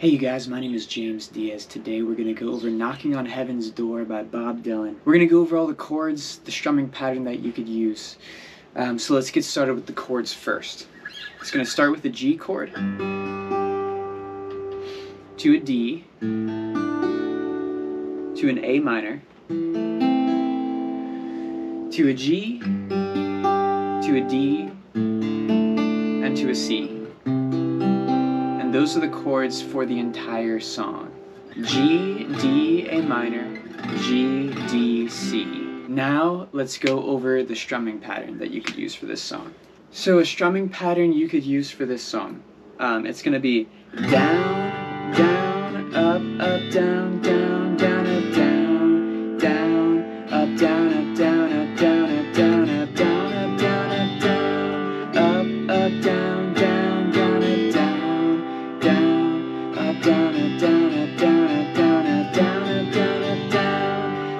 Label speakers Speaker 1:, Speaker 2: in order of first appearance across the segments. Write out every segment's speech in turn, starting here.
Speaker 1: Hey you guys, my name is James Diaz. Today we're going to go over Knocking on Heaven's Door by Bob Dylan. We're going to go over all the chords, the strumming pattern that you could use. So let's get started with the chords first. It's going to start with the G chord, to a D, to an A minor, to a G, to a D, and to a C. And those are the chords for the entire song. G, D, A minor, G, D, C. Now let's go over the strumming pattern that you could use for this song. So a strumming pattern you could use for this song, it's going to be down, down, up, up, down, down, down, up, down, down, up, down, up, down, up, down, up, down, up, down, up, down, up, down, up, up, down, down, down, up, down, down, up, down, up, down, up, down, up, down, up, down, up, down, up, down,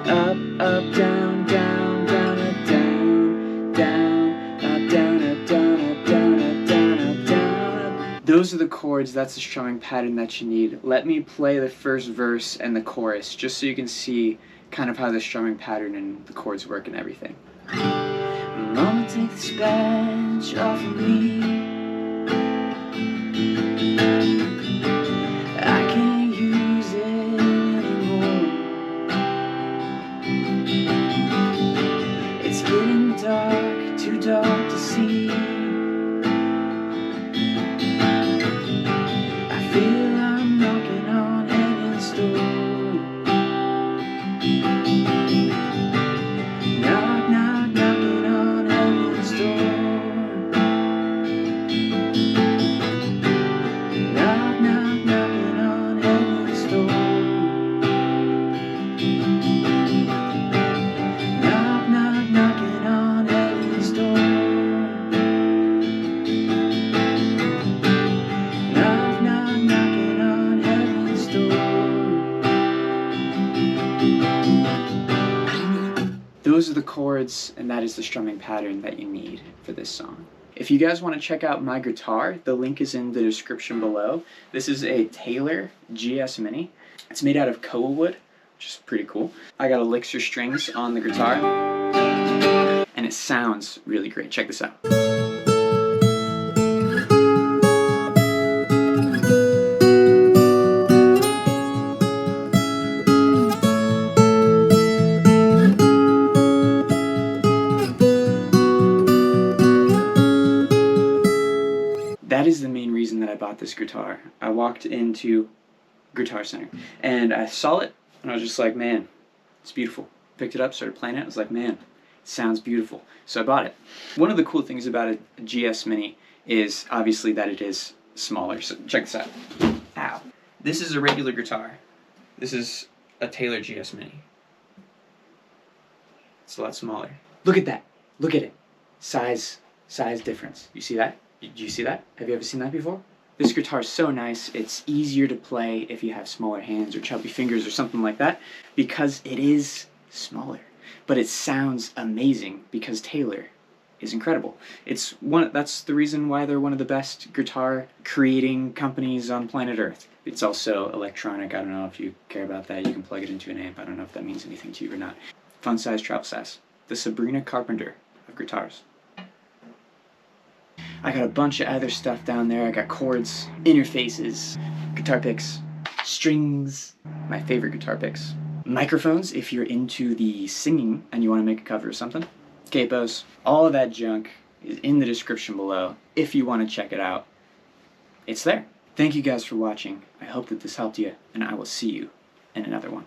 Speaker 1: up, up, down, down, down, up, down, down, up, down, up, down, up, down, up, down, up, down. Those are the chords. That's the strumming pattern that you need. Let me play the first verse and the chorus just so you can see kind of how the strumming pattern and the chords work and everything. Mama, take this badge off of me. I can't use it anymore. It's getting dark, too dark to see. I feel I'm knocking on heaven's door. Knock, knock, knocking on heaven's door. Knock, knock, knocking on heaven's door. Knock, knock, knocking on heaven's door. Knock, knock, knocking on heaven's door. Those are the chords, and that is the strumming pattern that you need for this song. If you guys want to check out my guitar, the link is in the description below. This is a Taylor GS Mini. It's made out of koa wood, which is pretty cool. I got elixir strings on the guitar, and it sounds really great. Check this out. That is the main reason that I bought this guitar. I walked into Guitar Center and I saw it and I was just like, man, it's beautiful. Picked it up, started playing it. I was like, man, it sounds beautiful. So I bought it. One of the cool things about a GS Mini is obviously that it is smaller. So check this out. Ow. This is a regular guitar. This is a Taylor GS Mini. It's a lot smaller. Look at that. Look at it. Size difference. You see that? Do you see that? Have you ever seen that before? This guitar is so nice. It's easier to play if you have smaller hands or chubby fingers or something like that because it is smaller. But it sounds amazing because Taylor is incredible. That's the reason why they're one of the best guitar creating companies on planet Earth. It's also electronic. I don't know if you care about that. You can plug it into an amp. I don't know if that means anything to you or not. Fun size, travel size. The Sabrina Carpenter of guitars. I got a bunch of other stuff down there. I got chords, interfaces, guitar picks, strings, my favorite guitar picks, microphones if you're into the singing and you want to make a cover or something, capos, all of that junk is in the description below. If you want to check it out, it's there. Thank you guys for watching. I hope that this helped you, and I will see you in another one.